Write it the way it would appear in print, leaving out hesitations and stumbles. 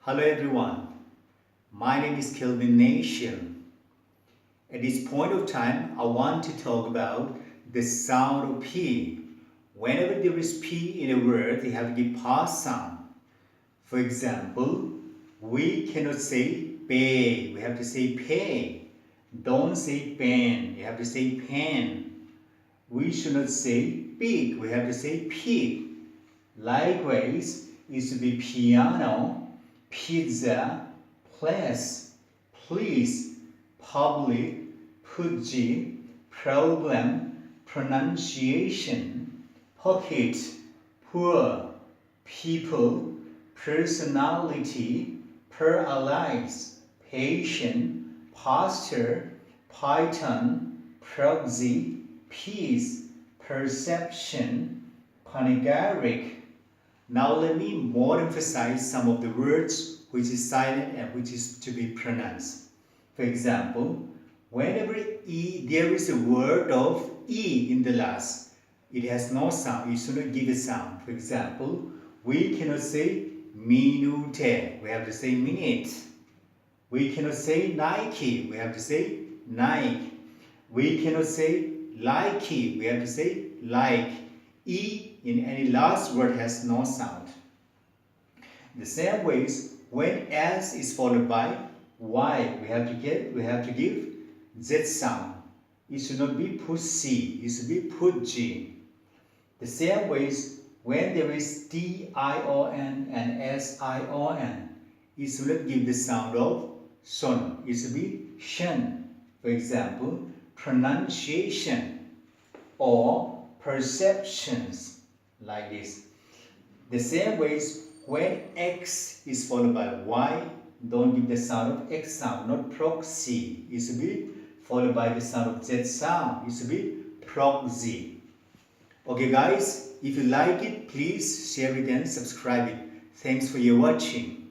Hello everyone, my name is Kelvin Nation. At this point of time, I want to talk about the sound of P. Whenever there is P in a word, they have to give past sound. For example, we cannot say pay, we have to say pay. Don't say pen, you have to say pen. We should not say pig, we have to say pig. Likewise, it should be piano, pizza, place, please, public, puji, program, pronunciation, pocket, poor, people, personality, paralyze, patient, pastor, python, proxy, peace, perception, panegyric. Now let me more emphasize some of the words which is silent and which is to be pronounced. For example, whenever there is a word of E in the last, it has no sound, you should not give a sound. For example, we cannot say minute, we have to say minute. We cannot say Nike, we have to say Nike. We cannot say likey, we have to say like. E in any last word has no sound. The same ways, when S is followed by Y, we have to give Z sound. It should not be pussy, it should be pudgy. The same ways, when there is T-I-O-N and S-I-O-N, it should not give the sound of son. It should be shen. For example, pronunciation or perceptions, like this. The same ways, when X is followed by Y, don't give the sound of X sound, not proxy. It should be followed by the sound of Z sound. It should be proxy. Okay guys, if you like it, please share it and subscribe it. Thanks for your watching.